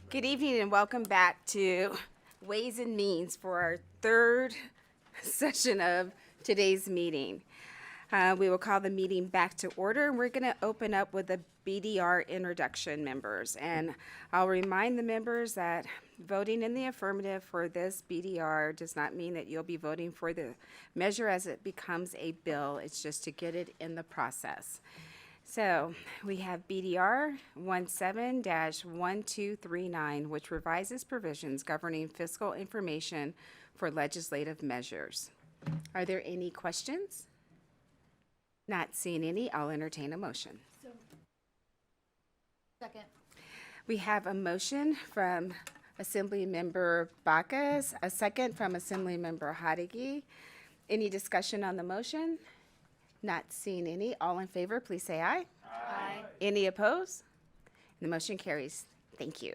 Good evening and welcome back to Ways and Means for our third session of today's meeting. We will call the meeting back to order, and we're going to open up with a BDR introduction, members. And I'll remind the members that voting in the affirmative for this BDR does not mean that you'll be voting for the measure as it becomes a bill. It's just to get it in the process. So we have BDR 17-1239, which revises provisions governing fiscal information for legislative measures. Are there any questions? Not seeing any, I'll entertain a motion. Second. We have a motion from Assemblymember Bacchus, a second from Assemblymember Hadigi. Any discussion on the motion? Not seeing any. All in favor, please say aye. Aye. Any opposed? The motion carries. Thank you.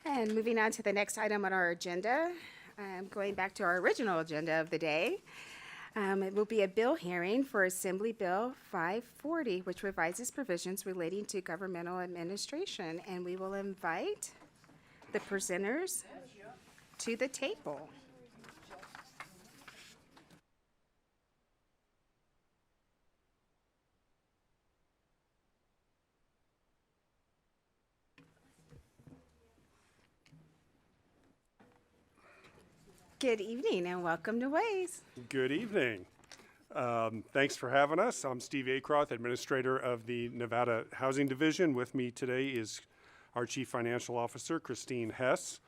And moving on to the next item on our agenda, going back to our original agenda of the day, it will be a bill hearing for Assembly Bill 540, which revises provisions relating to governmental administration. And we will invite the presenters to the table. Good evening and welcome to Ways. Good evening. Thanks for having us. I'm Steve Acroth, Administrator of the Nevada Housing Division. With me today is our Chief Financial Officer, Christine Hess.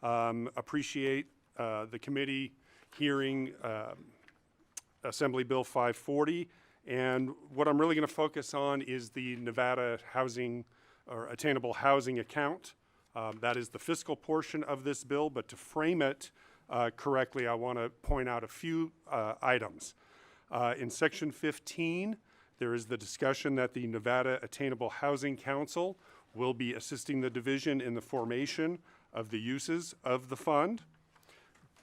Appreciate the committee hearing Assembly Bill 540. And what I'm really going to focus on is the Nevada Housing or Attainable Housing Account. That is the fiscal portion of this bill, but to frame it correctly, I want to point out a few items. In Section 15, there is the discussion that the Nevada Attainable Housing Council will be assisting the division in the formation of the uses of the fund.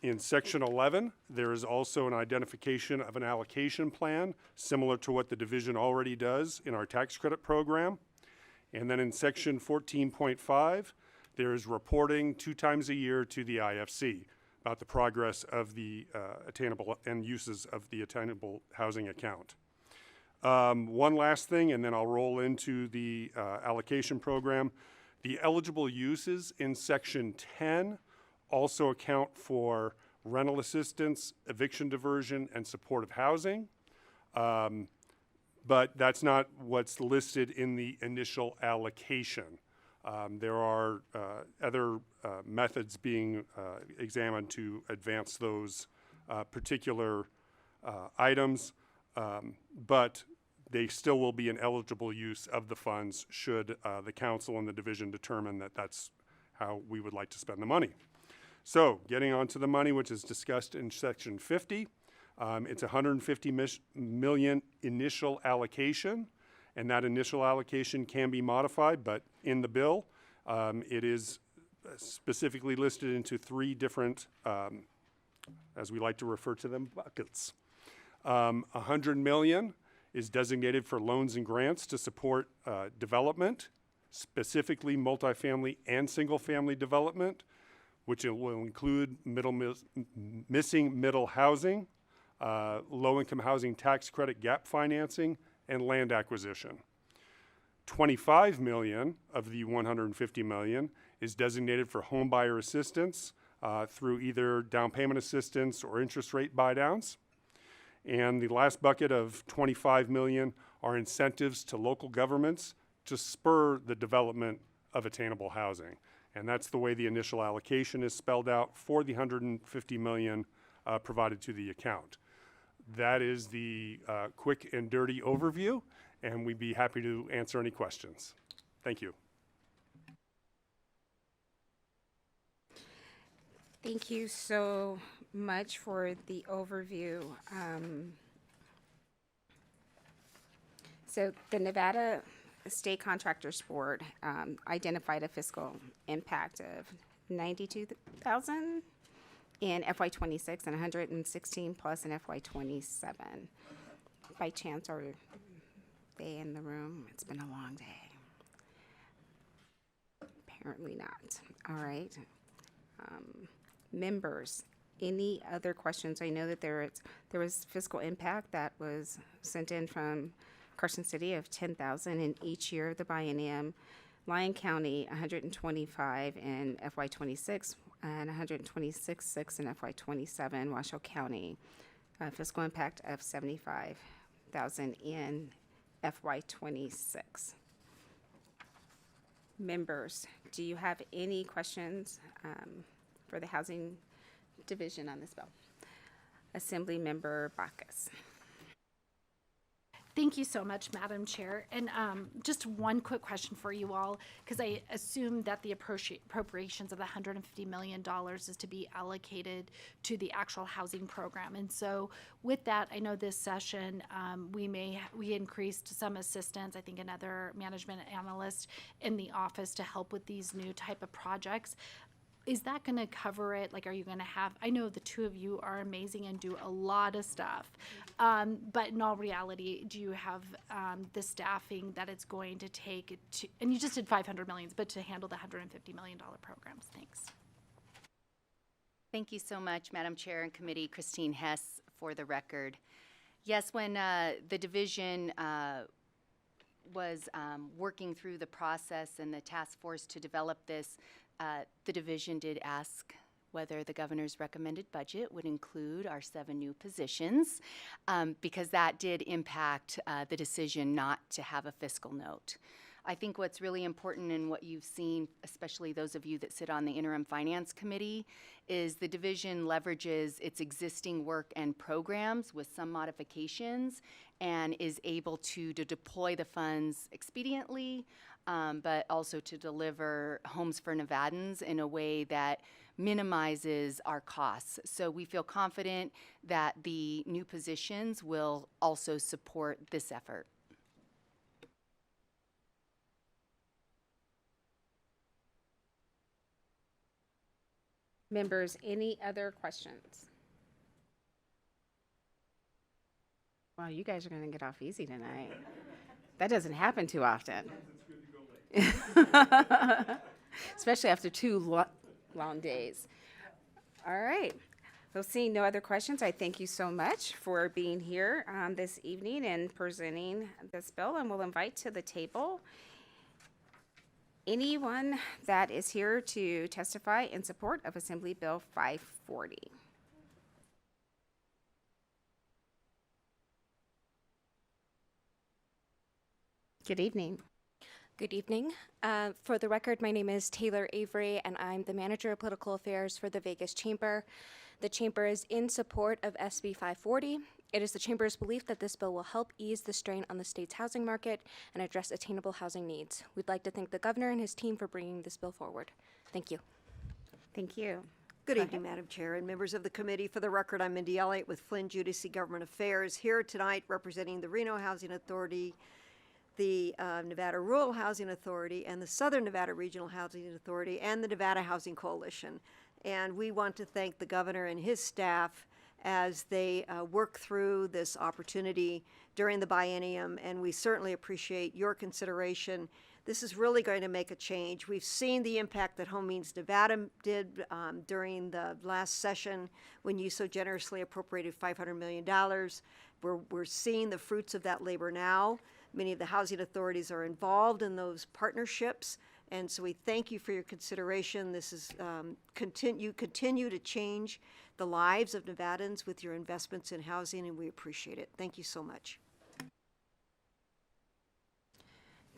In Section 11, there is also an identification of an allocation plan, similar to what the division already does in our tax credit program. And then in Section 14.5, there is reporting 2 times a year to the IFC about the progress of the attainable and uses of the attainable housing account. One last thing, and then I'll roll into the allocation program. The eligible uses in Section 10 also account for rental assistance, eviction diversion, and supportive housing. But that's not what's listed in the initial allocation. There are other methods being examined to advance those particular items, but they still will be an eligible use of the funds should the council and the division determine that that's how we would like to spend the money. So getting on to the money, which is discussed in Section 50, it's $150 million initial allocation. And that initial allocation can be modified, but in the bill, it is specifically listed into 3 different, as we like to refer to them, buckets. $100 million is designated for loans and grants to support development, specifically multifamily and single-family development, which it will include missing middle housing, low-income housing tax credit gap financing, and land acquisition. $25 million of the $150 million is designated for home buyer assistance through either down payment assistance or interest rate buydowns. And the last bucket of $25 million are incentives to local governments to spur the development of attainable housing. And that's the way the initial allocation is spelled out for the $150 million provided to the account. That is the quick and dirty overview, and we'd be happy to answer any questions. Thank you. Thank you so much for the overview. So the Nevada State Contractors Board identified a fiscal impact of $92,000 in FY26 and 116 plus in FY27. By chance, are they in the room? It's been a long day. Apparently not. All right. Members, any other questions? I know that there was fiscal impact that was sent in from Carson City of $10,000 in each year of the biennium. Lyon County, 125 in FY26 and 126.6 in FY27. Washoe County, fiscal impact of $75,000 in FY26. Members, do you have any questions for the Housing Division on this bill? Assembly Member Bacchus. Thank you so much, Madam Chair. And just one quick question for you all, because I assume that the appropriations of the $150 million is to be allocated to the actual housing program. And so with that, I know this session, we increased some assistance, I think another management analyst in the office to help with these new type of projects. Is that going to cover it? Like, are you going to have, I know the two of you are amazing and do a lot of stuff, but in all reality, do you have the staffing that it's going to take to, and you just did 500 million, but to handle the $150 million programs? Thanks. Thank you so much, Madam Chair and Committee. Christine Hess for the record. Yes, when the division was working through the process and the task force to develop this, the division did ask whether the governor's recommended budget would include our 7 new positions, because that did impact the decision not to have a fiscal note. I think what's really important and what you've seen, especially those of you that sit on the Interim Finance Committee, is the division leverages its existing work and programs with some modifications and is able to deploy the funds expediently, but also to deliver homes for Nevadans in a way that minimizes our costs. So we feel confident that the new positions will also support this effort. Members, any other questions? Wow, you guys are going to get off easy tonight. That doesn't happen too often. Especially after 2 long days. All right. Well, seeing no other questions, I thank you so much for being here this evening and presenting this bill, and we'll invite to the table anyone that is here to testify in support of Assembly Bill 540. Good evening. Good evening. For the record, my name is Taylor Avery, and I'm the Manager of Political Affairs for the Vegas Chamber. The Chamber is in support of SB 540. It is the Chamber's belief that this bill will help ease the strain on the state's housing market and address attainable housing needs. We'd like to thank the Governor and his team for bringing this bill forward. Thank you. Thank you. Good evening, Madam Chair and members of the committee. For the record, I'm Mindy Elliott with Flynn Judici Government Affairs, here tonight representing the Reno Housing Authority, the Nevada Rural Housing Authority, and the Southern Nevada Regional Housing Authority, and the Nevada Housing Coalition. And we want to thank the governor and his staff as they work through this opportunity during the biennium, and we certainly appreciate your consideration. This is really going to make a change. We've seen the impact that Home Means Nevada did during the last session when you so generously appropriated $500 million. We're seeing the fruits of that labor now. Many of the housing authorities are involved in those partnerships, and so we thank you for your consideration. This is you continue to change the lives of Nevadans with your investments in housing, and we appreciate it. Thank you so much.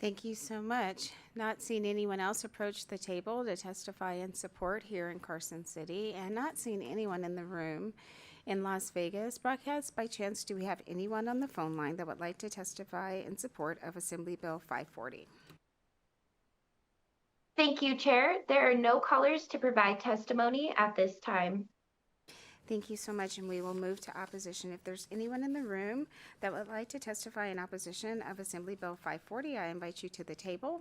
Thank you so much. Not seeing anyone else approach the table to testify in support here in Carson City, and not seeing anyone in the room. in Las Vegas broadcast. By chance, do we have anyone on the phone line that would like to testify in support of Assembly Bill 540? Thank you, Chair. There are no callers to provide testimony at this time. Thank you so much, and we will move to opposition. If there's anyone in the room that would like to testify in opposition of Assembly Bill 540, I invite you to the table.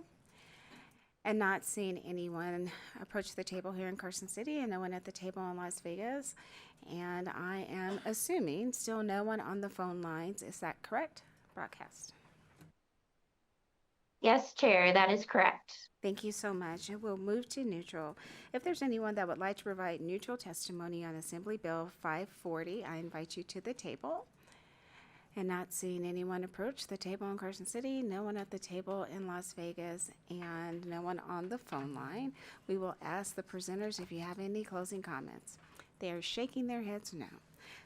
And not seeing anyone approach the table here in Carson City and no one at the table in Las Vegas. And I am assuming still no one on the phone lines. Is that correct? Broadcast. Yes, Chair, that is correct. Thank you so much. And we'll move to neutral. If there's anyone that would like to provide neutral testimony on Assembly Bill 540, I invite you to the table. And not seeing anyone approach the table in Carson City, no one at the table in Las Vegas, and no one on the phone line, we will ask the presenters if you have any closing comments. They are shaking their heads no.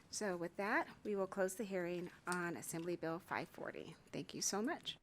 So with that, we will close the hearing on Assembly Bill 540. Thank you so much.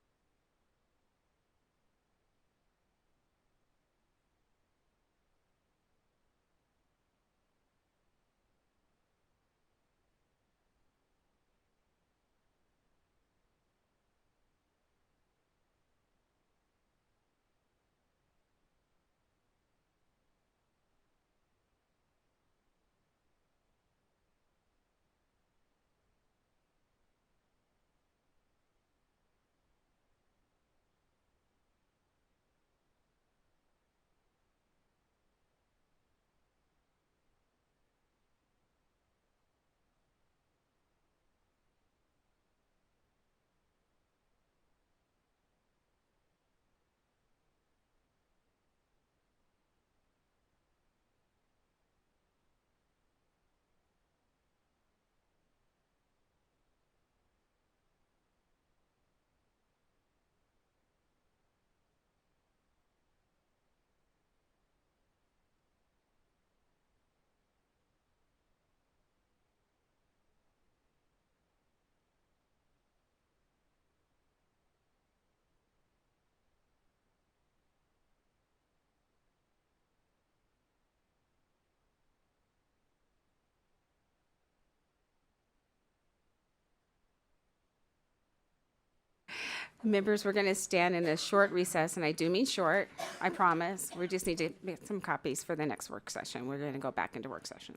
Members, we're going to stand in a short recess, and I do mean short, I promise. We just need to get some copies for the next work session. We're going to go back into work session.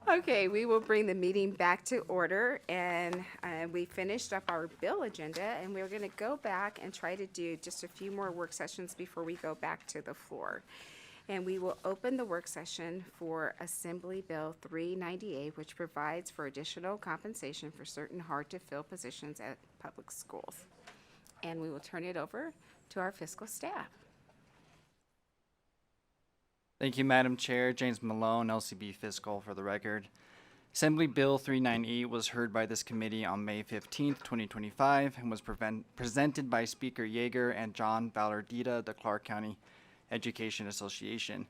Okay, we will bring the meeting back to order, and we finished up our bill agenda, and we're going to go back and try to do just a few more work sessions before we go back to the floor. And we will open the work session for Assembly Bill 398, which provides for additional compensation for certain hard-to-fill positions at public schools. And we will turn it over to our fiscal staff. Thank you, Madam Chair. James Malone, LCB Fiscal, for the record. Assembly Bill 398 was heard by this committee on May 15th, 2025, and was presented by Speaker Yeager and John Ballardita, the Clark County Education Association.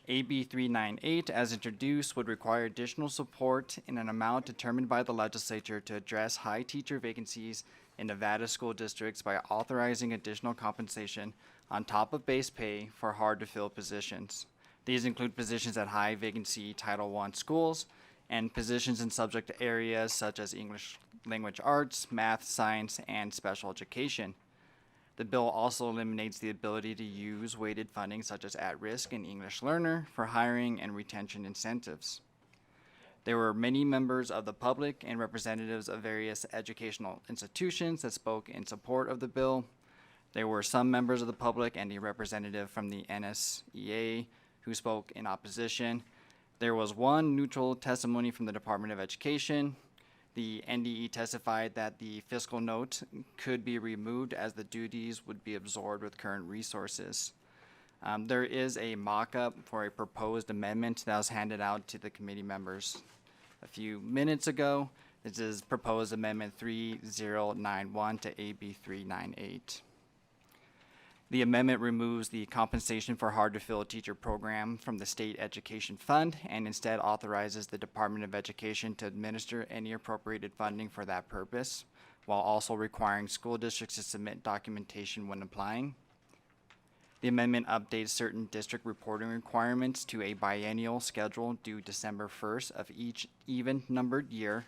AB 398, as introduced, would require additional support in an amount determined by the legislature to address high teacher vacancies in Nevada school districts by authorizing additional compensation on top of base pay for hard-to-fill positions. These include positions at high vacancy Title I schools and positions in subject areas such as English language arts, math, science, and special education. The bill also eliminates the ability to use weighted funding such as at-risk and English learner for hiring and retention incentives. There were many members of the public and representatives of various educational institutions that spoke in support of the bill. There were some members of the public and a representative from the NSEA who spoke in opposition. There was one neutral testimony from the Department of Education. The NDE testified that the fiscal note could be removed as the duties would be absorbed with current resources. There is a mock-up for a proposed amendment that was handed out to the committee members a few minutes ago. This is proposed amendment 3091 to AB 398. The amendment removes the compensation for hard-to-fill teacher program from the State Education Fund and instead authorizes the Department of Education to administer any appropriated funding for that purpose, while also requiring school districts to submit documentation when applying. The amendment updates certain district reporting requirements to a biennial schedule due December 1st of each even-numbered year.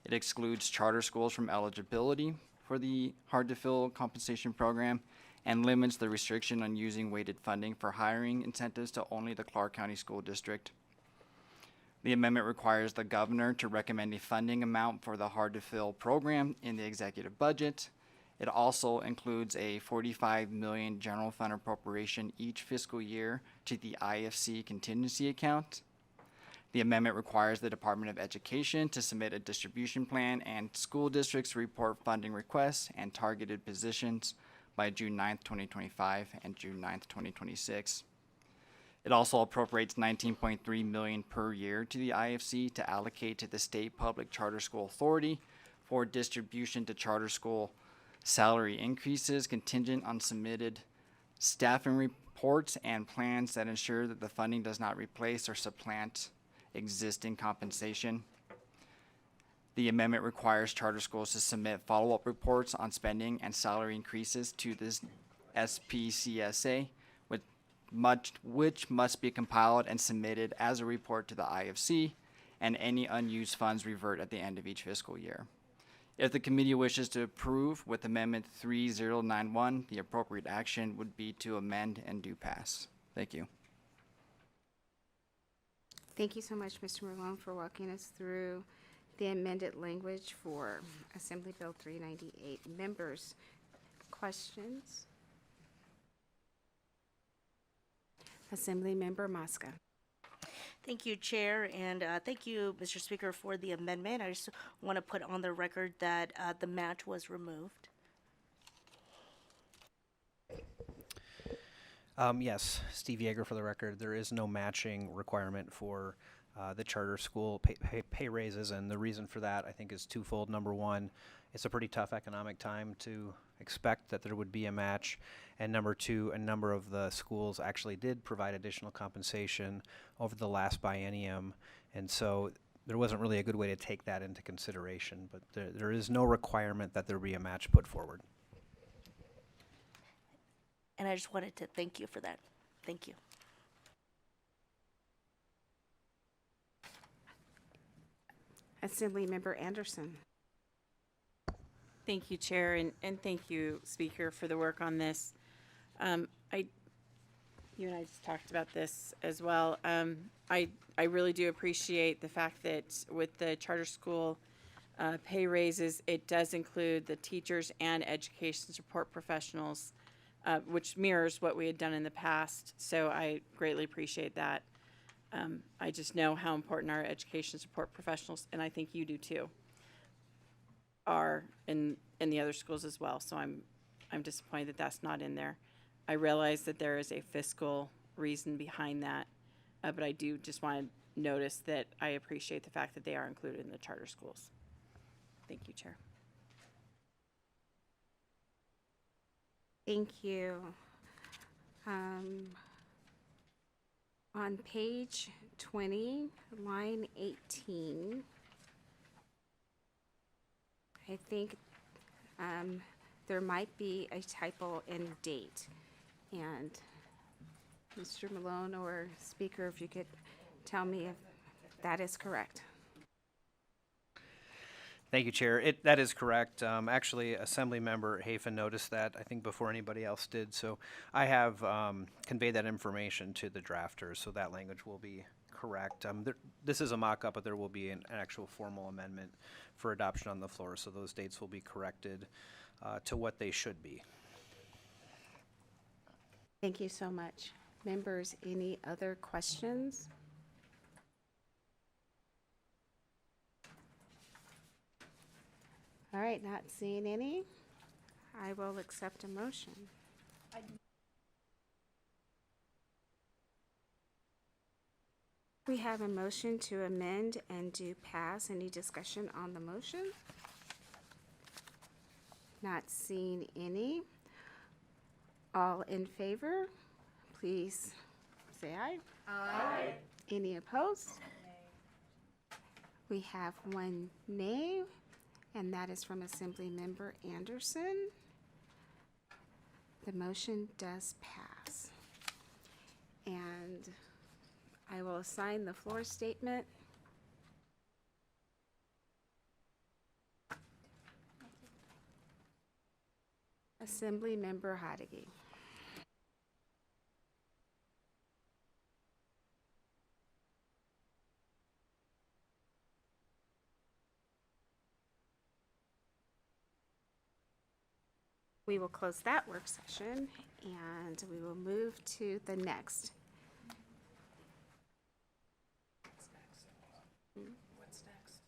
It excludes charter schools from eligibility for the hard-to-fill compensation program and limits the restriction on using weighted funding for hiring incentives to only the Clark County School District. The amendment requires the governor to recommend a funding amount for the hard-to-fill program in the executive budget. It also includes a $45 million general fund appropriation each fiscal year to the IFC contingency account. The amendment requires the Department of Education to submit a distribution plan and school districts report funding requests and targeted positions by June 9th, 2025 and June 9th, 2026. It also appropriates $19.3 million per year to the IFC to allocate to the State Public Charter School Authority for distribution to charter school salary increases contingent on submitted staffing reports and plans that ensure that the funding does not replace or supplant existing compensation. The amendment requires charter schools to submit follow-up reports on spending and salary increases to this SPCSA, which must be compiled and submitted as a report to the IFC, and any unused funds revert at the end of each fiscal year. If the committee wishes to approve with Amendment 3091, the appropriate action would be to amend and do pass. Thank you. Thank you so much, Mr. Malone, for walking us through the amended language for Assembly Bill 398. Members, questions? Assembly Member Mosca. Thank you, Chair, and thank you, Mr. Speaker, for the amendment. I just want to put on the record that the match was removed. Yes, Steve Yeager for the record. There is no matching requirement for the charter school pay raises, and the reason for that, I think, is twofold. Number one, it's a pretty tough economic time to expect that there would be a match, and number two, a number of the schools actually did provide additional compensation over the last biennium, and so there wasn't really a good way to take that into consideration, but there is no requirement that there be a match put forward. And I just wanted to thank you for that. Thank you. Assembly Member Anderson. Thank you, Chair, and thank you, Speaker, for the work on this. you and I just talked about this as well. I really do appreciate the fact that with the charter school pay raises, it does include the teachers and education support professionals, which mirrors what we had done in the past. So I greatly appreciate that. I just know how important our education support professionals, and I think you do too, are in the other schools as well. So I'm disappointed that that's not in there. I realize that there is a fiscal reason behind that, but I do just want to notice that I appreciate the fact that they are included in the charter schools. Thank you, Chair. Thank you. On page 20, line 18, I think there might be a typo in date. And Mr. Malone or Speaker, if you could tell me if that is correct. Thank you, Chair. That is correct. Actually, Assemblymember Hafen noticed that, I think, before anybody else did. So I have conveyed that information to the drafters, so that language will be correct. This is a mock-up, but there will be an actual formal amendment for adoption on the floor, so those dates will be corrected to what they should be. Thank you so much. Members, any other questions? All right, not seeing any. I will accept a motion. We have a motion to amend and do pass. Any discussion on the motion? Not seeing any. All in favor, please say aye. Aye. Any opposed? We have one nay, and that is from Assemblymember Anderson. The motion does pass. And I will assign the floor statement. Assemblymember Hodeggy. We will close that work session and we will move to the next. What's next?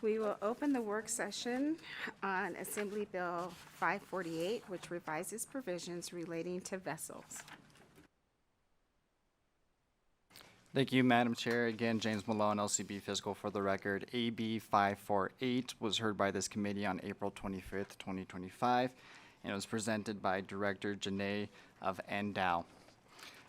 We will open the work session on Assembly Bill 548, which revises provisions relating to vessels. Thank you, Madam Chair. Again, James Malone, LCB Fiscal for the record. AB 548 was heard by this committee on April 25th, 2025, and it was presented by Director Janae of NDOW.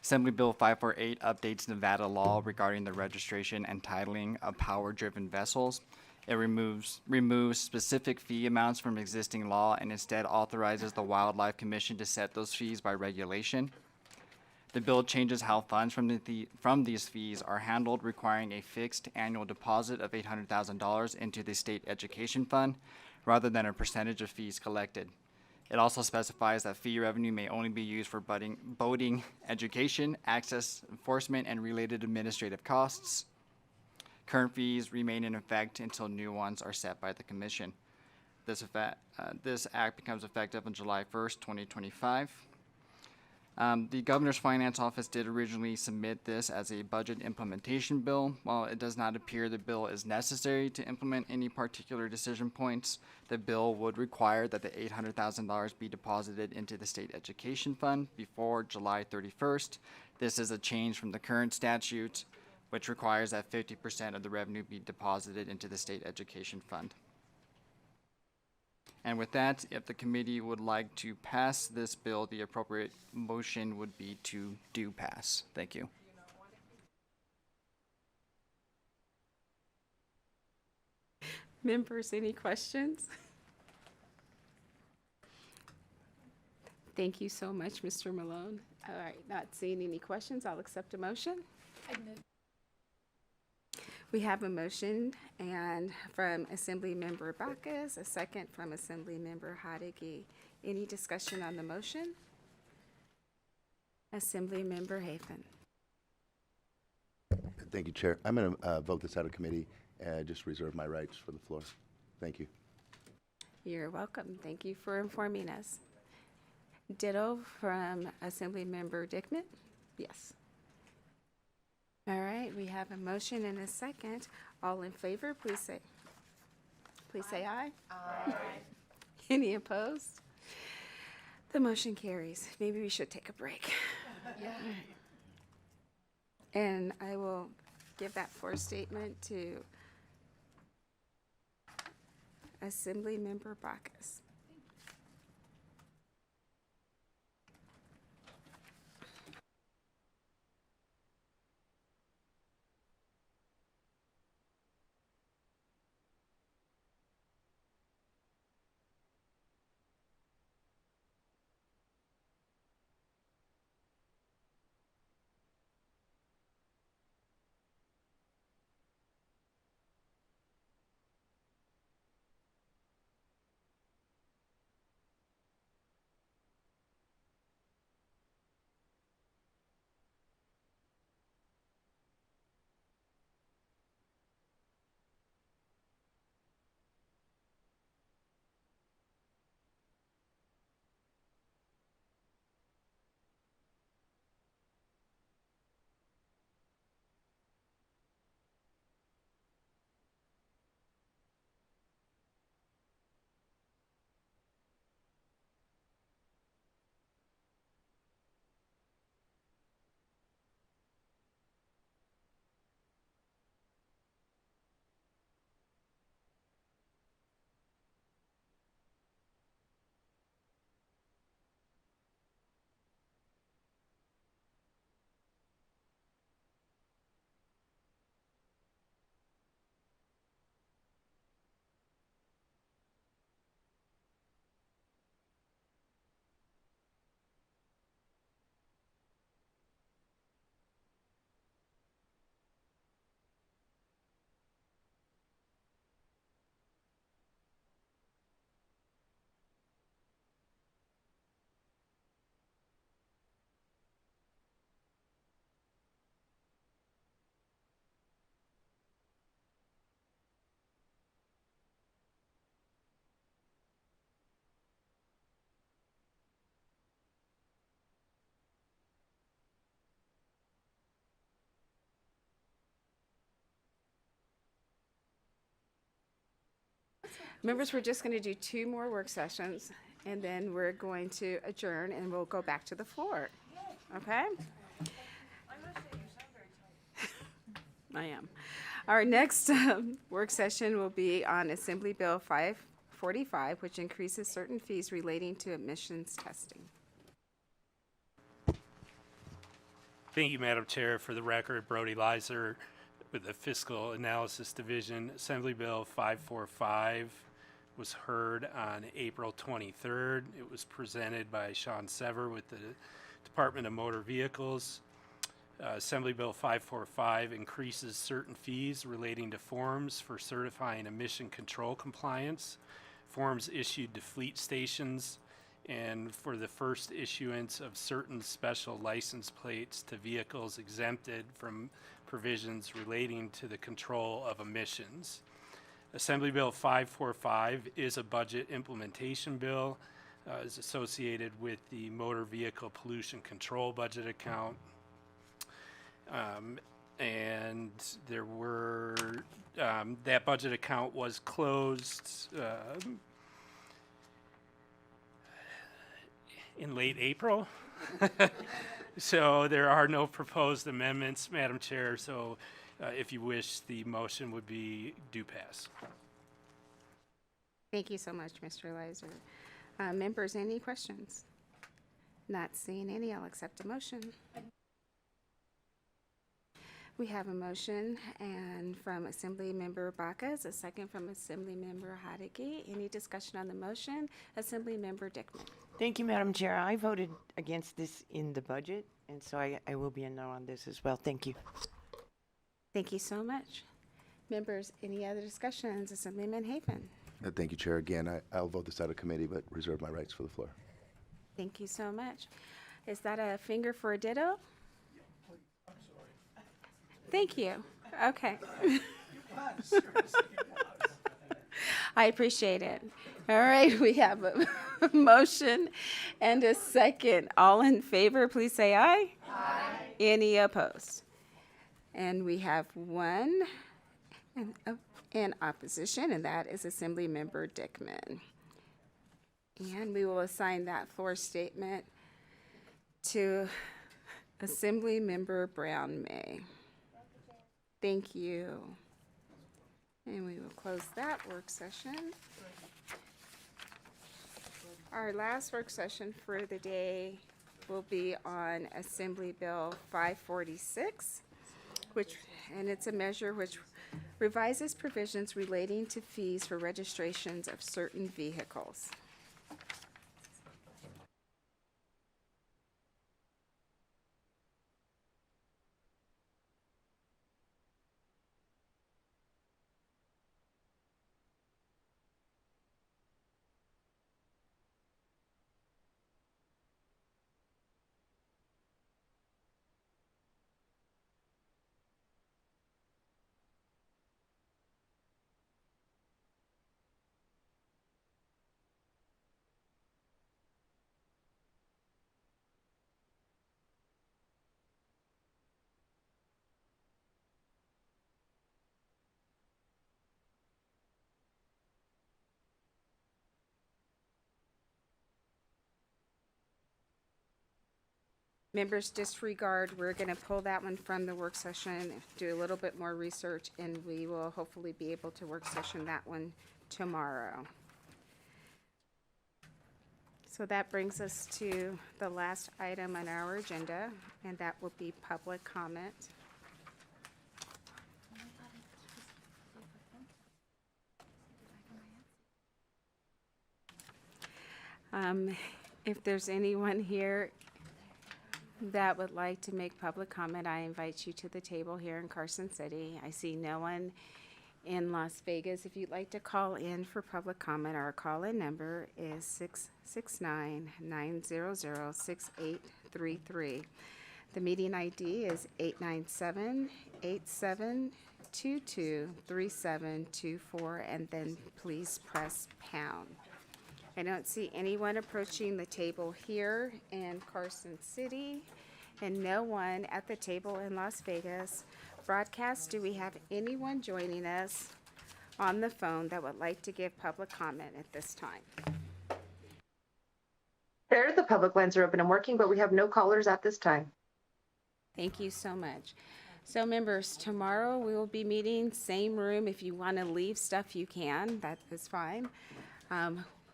Assembly Bill 548 updates Nevada law regarding the registration and titling of power-driven vessels. It removes specific fee amounts from existing law and instead authorizes the Wildlife Commission to set those fees by regulation. The bill changes how funds from these fees are handled, requiring a fixed annual deposit of $800,000 into the state education fund rather than a percentage of fees collected. It also specifies that fee revenue may only be used for boating education, access enforcement, and related administrative costs. Current fees remain in effect until new ones are set by the Commission. This act becomes effective on July 1st, 2025. The Governor's Finance Office did originally submit this as a budget implementation bill. While it does not appear the bill is necessary to implement any particular decision points, the bill would require that the $800,000 be deposited into the state education fund before July 31st. This is a change from the current statute, which requires that 50% of the revenue be deposited into the state education fund. And with that, if the committee would like to pass this bill, the appropriate motion would be to do pass. Thank you. Members, any questions? Thank you so much, Mr. Malone. All right, not seeing any questions, I'll accept a motion. We have a motion and from Assemblymember Bacchus, a second from Assemblymember Hadigi. Any discussion on the motion? Assemblymember Hafen. Thank you, Chair. I'm going to vote this out of committee and just reserve my rights for the floor. Thank you. You're welcome. Thank you for informing us. Ditto from Assemblymember Dickman? Yes. All right, we have a motion and a second. All in favor, please say aye. Aye. Any opposed? The motion carries. Maybe we should take a break. Yeah. And I will give that floor statement to Assemblymember Bacchus. Members, we're just going to do 2 more work sessions, and then we're going to adjourn, and we'll go back to the floor. Okay? I am. Our next work session will be on Assembly Bill 545, which increases certain fees relating to admissions testing. Thank you, Madam Chair. For the record, Brody Leiser with the Fiscal Analysis Division. Assembly Bill 545 was heard on April 23rd. It was presented by Sean Sever with the Department of Motor Vehicles. Assembly Bill 545 increases certain fees relating to forms for certifying emission control compliance, forms issued to fleet stations, and for the first issuance of certain special license plates to vehicles exempted from provisions relating to the control of emissions. Assembly Bill 545 is a budget implementation bill, is associated with the Motor Vehicle Pollution Control Budget Account. And there were, that budget account was closed in late April. So there are no proposed amendments, Madam Chair, so if you wish, the motion would be do pass. Thank you so much, Mr. Leiser. Members, any questions? Not seeing any, I'll accept a motion. We have a motion and from Assemblymember Bacchus, a second from Assemblymember Hadigi. Any discussion on the motion? Assemblymember Dickman. Thank you, Madam Chair. I voted against this in the budget, and so I will be a no on this as well. Thank you. Thank you so much. Members, any other discussions? Assemblyman Haven. Thank you, Chair. Again, I'll vote this out of committee, but reserve my rights for the floor. Thank you so much. Is that a finger for a ditto? Thank you. Okay. I appreciate it. All right, we have a motion and a second. All in favor, please say aye. Aye. Any opposed? And we have one in opposition, and that is Assemblymember Dickman. And we will assign that floor statement to Assemblymember Brown May. Thank you. And we will close that work session. Our last work session for the day will be on Assembly Bill 546, and it's a measure which revises provisions relating to fees for registrations of certain vehicles. Members disregard, we're going to pull that one from the work session, do a little bit more research, and we will hopefully be able to work session that one tomorrow. So that brings us to the last item on our agenda, and that will be public comment. If there's anyone here that would like to make public comment, I invite you to the table here in Carson City. I see no one in Las Vegas. If you'd like to call in for public comment, our call-in number is 669-900-6833. The meeting ID is 897-8722-3724, and then please press pound. I don't see anyone approaching the table here in Carson City and no one at the table in Las Vegas. Broadcast, do we have anyone joining us on the phone that would like to give public comment at this time? There, the public lines are open and working, but we have no callers at this time. Thank you so much. So members, tomorrow we will be meeting, same room. If you want to leave stuff, you can. That is fine.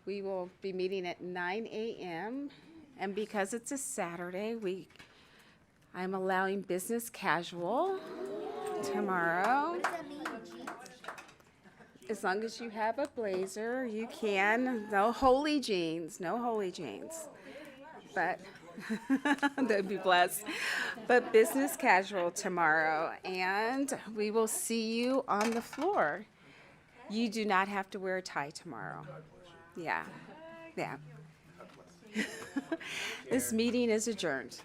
We will be meeting at 9 a.m. And because it's a Saturday, I'm allowing business casual tomorrow. What does that mean, jeans? As long as you have a blazer, you can. No holy jeans, no holy jeans. But they'd be blessed. But business casual tomorrow, and we will see you on the floor. You do not have to wear a tie tomorrow. Yeah. This meeting is adjourned.